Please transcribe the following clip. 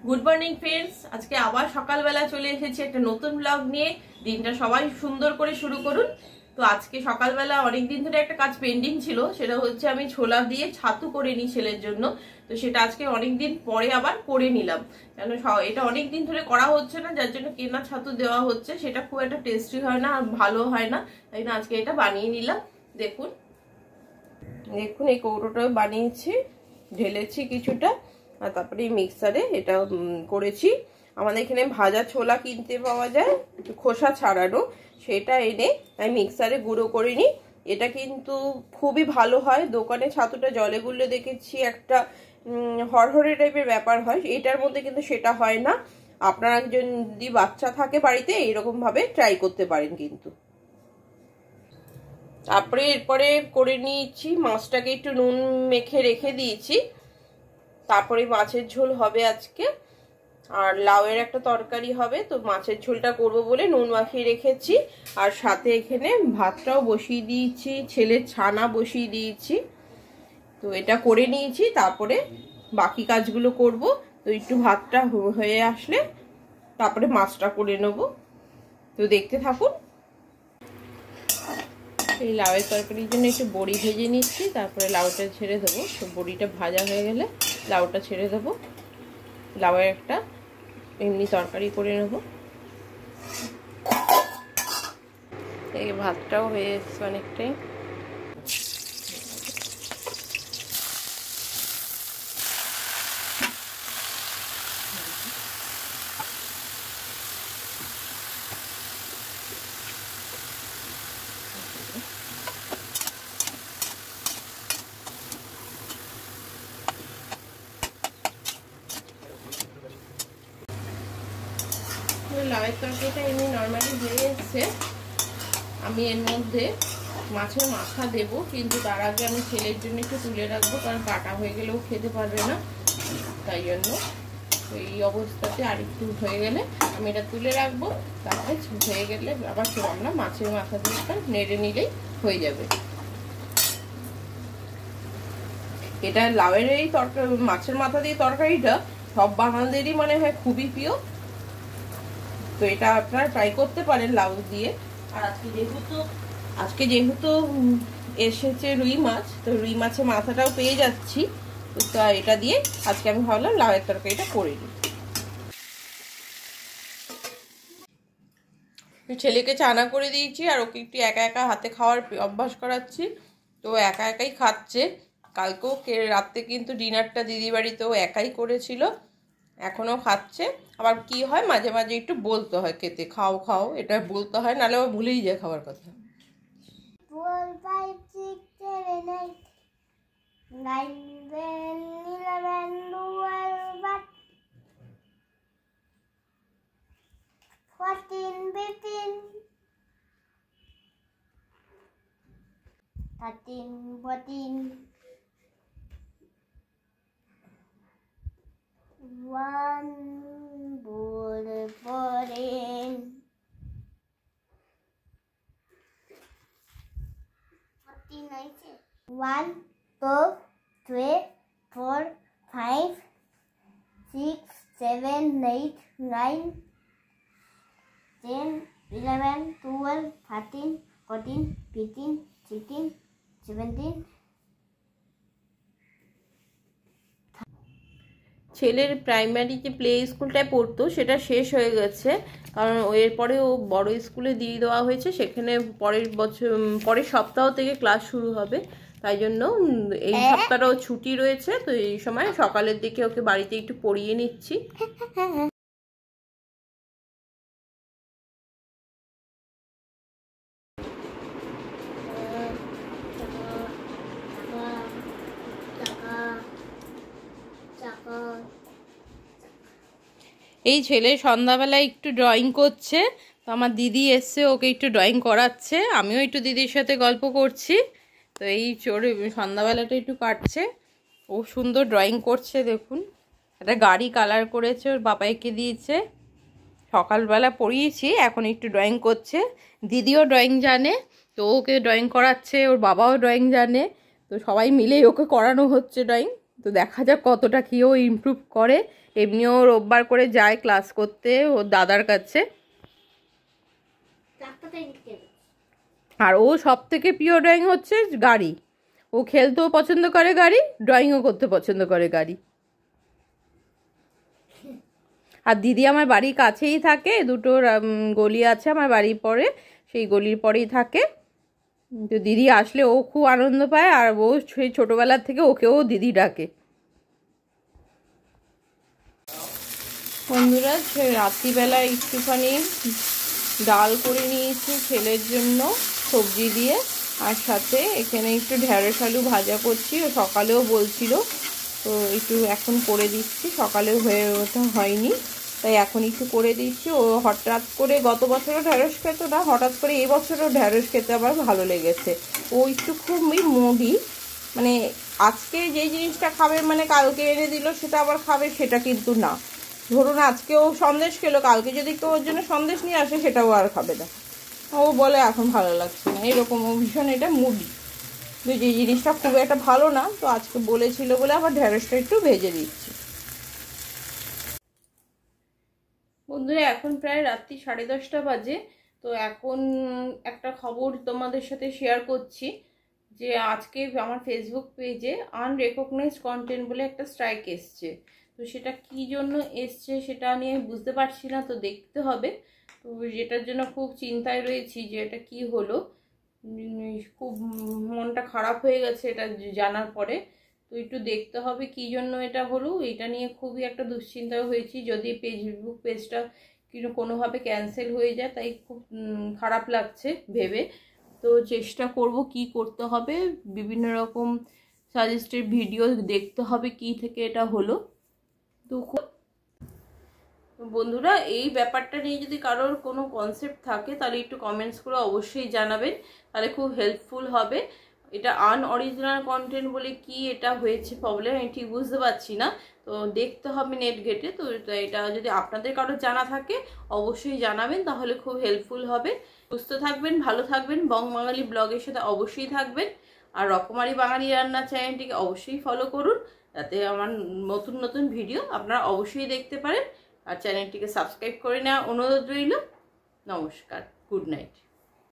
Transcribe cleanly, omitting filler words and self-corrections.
Good morning friends, আজকে আবার সকালবেলা চলে এসেছি একটা নতুন ব্লগ নিয়ে। দিনটা সবাই সুন্দর করে শুরু করুন। তো আজকে সকালবেলা অনেক দিন ধরে একটা কাজ পেন্ডিং ছিল, সেটা হচ্ছে আমি ছোলা দিয়ে ছাতু করে নিই ছেলের জন্য। তো সেটা আজকে অনেক দিন পরে আবার করে নিলাম, কেন এটা অনেক দিন ধরে করা হচ্ছে না, যার জন্য কেনা ছাতু দেওয়া হচ্ছে। সেটা খুব একটা টেস্টি হয় না আর ভালো হয় না, তাই না আজকে এটা বানিয়ে নিলাম। দেখুন দেখুন এই কৌটোটা বানিয়েছি, ঢেলেছি কিছুটা, আর তারপরে মিক্সারে এটা করেছি। আমাদের এখানে ভাজা ছোলা কিনতে পাওয়া যায়, খোসা ছাড়ানো, সেটা এনে আমি মিক্সারে গুঁড়ো করে নিই। এটা কিন্তু খুবই ভালো হয়। দোকানে ছাতুটা জলে গুললে দেখেছি একটা হরহরে টাইপের ব্যাপার হয়, এটার মধ্যে কিন্তু সেটা হয় না। আপনারা যদি বাচ্চা থাকে বাড়িতে এইরকম ভাবে ট্রাই করতে পারেন কিন্তু। তারপরে এরপরে করে নিয়েছি, মাছটাকে একটু নুন মেখে রেখে দিয়েছি। তারপরে মাছের ঝোল হবে আজকে, আর লাউয়ের একটা তরকারি হবে। তো মাছের ঝোলটা করব বলে নুন মাখিয়ে রেখেছি, আর সাথে এখানে ভাতটাও বসিয়ে দিয়েছি, ছেলের ছানা বসিয়ে দিয়েছি। তো এটা করে নিয়েছি, তারপরে বাকি কাজগুলো করব। তো একটু ভাতটা হয়ে আসলে তারপরে মাছটা করে নেব। তো দেখতে থাকুন। এই লাউয়ের তরকারির জন্য একটু বড়ি ভেজে নিচ্ছি, তারপরে লাউটা ছেড়ে দেবো। তো বড়িটা ভাজা হয়ে গেলে লাউটা ছেড়ে দেবো, লাউয়ের একটা এমনি তরকারি করে নেব। এই ভাতটাও হয়ে এসছে অনেকটাই। লাউয়ের তরকারিটা এমনি নর্মালি হয়ে এসছে। আমি এর মধ্যে মাছের মাথা দেব, কিন্তু তার আগে আমি ছেলের জন্য একটু তুলে রাখবো, কারণ কাটা হয়ে গেলেও খেতে পারবে না, তাই জন্য। তো এই অবস্থাতে আর একটু হয়ে গেলে আমি এটা তুলে রাখবো, তারপরে হয়ে গেলে আবার আমরা মাছের মাথা দিয়ে নেড়ে নিলেই হয়ে যাবে। এটা লাউয়ের এই তরকারি, মাছের মাথা দিয়ে তরকারিটা সব বাঙালিদেরই মনে হয় খুবই প্রিয়। তো এটা আপনারা ট্রাই করতে পারেন লাউ দিয়ে। আর আজকে যেহেতু এসেছে রুই মাছ, তো রুই মাছের মাথাটাও পেয়ে যাচ্ছি, তো এটা দিয়ে আজকে আমি ভাবলাম লাউয়ের তরকারিটা করে নিই। ছেলেকে চানা করে দিয়েছি, আর ওকে একটু একা একা হাতে খাওয়ার অভ্যাস করাচ্ছি। তো একা একাই খাচ্ছে। কালকেও রাত্রে কিন্তু ডিনারটা দিদি বাড়িতেও একাই করেছিল, এখনও খাচ্ছে। আবার কি হয়, মাঝে মাঝে একটু বলতে হয় খেতে, খাও খাও, এটা বলতে হয়, নাহলে আবার ভুলেই যায় খাবার কথা। 4 5 6 7 8 9 10 11 12 14 15 13 14 1 ball 14 1 2 3 4 5 6 7 8 9 10 11 12 13 14 15 16 17। ছেলের প্রাইমারি যে প্লে স্কুলটায় পড়তো সেটা শেষ হয়ে গেছে, কারণ এরপরে ও বড় স্কুলে দিয়ে দেওয়া হয়েছে। সেখানে পরের সপ্তাহ থেকে ক্লাস শুরু হবে, তাই জন্য এই সপ্তাহটাও ছুটি রয়েছে। তো এই সময় সকালের দিকে ওকে বাড়িতে একটু পড়িয়ে নিচ্ছি। এই ছেলে সন্ধ্যাবেলায় একটু ড্রয়িং করছে, তো আমার দিদি এসছে ওকে একটু ড্রয়িং করাচ্ছে, আমিও একটু দিদির সাথে গল্প করছি। তো এই সন্ধ্যাবেলাটা একটু কাটছে। ও সুন্দর ড্রয়িং করছে, দেখুন একটা গাড়ি কালার করেছে, ওর বাবা এঁকে দিয়েছে। সকালবেলা পড়িয়েছি, এখন একটু ড্রয়িং করছে। দিদিও ড্রয়িং জানে, তো ওকে ড্রয়িং করাচ্ছে, ওর বাবাও ড্রয়িং জানে। তো সবাই মিলেই ওকে করানো হচ্ছে ড্রয়িং। তো দেখা যাক কতটা কি ও ইমপ্রুভ করে, এমনিও রোববার করে যায় ক্লাস করতে ওর দাদার কাছে। আর ও সব থেকে প্রিয় ড্রয়িং হচ্ছে গাড়ি। ও খেলতেও পছন্দ করে গাড়ি, ড্রয়িংও করতে পছন্দ করে গাড়ি। আর দিদি আমার বাড়ির কাছেই থাকে, দুটো গলি আছে আমার বাড়ির পরে, সেই গলির পরেই থাকে। তো দিদি আসলে ও খুব আনন্দ পায়, আর ও সেই ছোটোবেলার থেকে ওকেও দিদি ডাকে। বন্ধুরা রাত্রিবেলা একটুখানি ডাল করে নিয়েছি ছেলের জন্য সবজি দিয়ে, আর সাথে এখানে একটু ঢেঁড়স আলু ভাজা করছি। ও সকালেও বলছিল, তো একটু এখন করে দিচ্ছি, সকালেও হয়ে ওঠা হয়নি তাই এখন একটু করে দিচ্ছি। ও হঠাৎ করে গত বছরও ঢেঁড়স খেত না, হঠাৎ করে এই বছরও ঢেঁড়স খেতে আবার ভালো লেগেছে। ও একটু খুবই মুডি, মানে আজকে যে জিনিসটা খাবে মানে কালকে এনে দিল সেটা আবার খাবে সেটা কিন্তু না। ধরুন আজকে ও সন্দেশ খেলো, কালকে যদি কেউ ওর জন্য সন্দেশ নিয়ে আসে সেটাও আর খাবে না। ও বলে এখন ভালো লাগছে না, এরকম ও ভীষণ এটা মুডি। তো যে জিনিসটা খুব একটা ভালো না, তো আজকে বলেছিল বলে আবার ঢেঁড়সটা একটু ভেজে দিচ্ছি। বন্ধুরা এখন প্রায় রাত্রি 10:30 বাজে। তো এখন একটা খবর তোমাদের সাথে শেয়ার করছি যে আজকে আমার ফেসবুক পেজে আনরেকগনাইজড কন্টেন্ট বলে একটা স্ট্রাইক এসছে। তো সেটা কি জন্য এসছে সেটা নিয়ে বুঝতে পারছি না, তো দেখতে হবে। তো যেটার জন্য খুব চিন্তায় রয়েছি যে এটা কি হলো, খুব মনটা খারাপ হয়ে গেছে এটা জানার পরে। তো একটু দেখতে হবে কি জন্য এটা হলো, এটা নিয়ে খুবই একটা দুশ্চিন্তায় হয়েছি। যদি ফেসবুক পেজটা কিন্তু কোনোভাবে ক্যান্সেল হয়ে যায় তাই খুব খারাপ লাগছে ভেবে। তো চেষ্টা করব কি করতে হবে, বিভিন্ন রকম সাজেস্টেড ভিডিও দেখতে হবে কি থেকে এটা হলো। তো বন্ধুরা এই ব্যাপারটা নিয়ে যদি কারোর কোনো কনসেপ্ট থাকে তাহলে একটু কমেন্টস করে অবশ্যই জানাবেন, তাহলে খুব হেল্পফুল হবে। এটা আনঅরিজিনাল কন্টেন্ট বলে কি এটা হয়েছে প্রবলেম আমি ঠিক বুঝতে পারছি না, তো দেখতে হবে নেট ঘেটে। তো এটা যদি আপনাদের কারো জানা থাকে অবশ্যই জানাবেন, তাহলে খুব হেল্পফুল হবে। সুস্থ থাকবেন, ভালো থাকবেন, বং বাঙালি ব্লগের সাথে অবশ্যই থাকবেন। আর রকমারি বাঙালি রান্না চ্যানেলটিকে অবশ্যই ফলো করুন, যাতে আমার নতুন নতুন ভিডিও আপনারা অবশ্যই দেখতে পারেন। আর চ্যানেলটিকে সাবস্ক্রাইব করে নেওয়া অনুরোধ রইল। নমস্কার, গুড নাইট।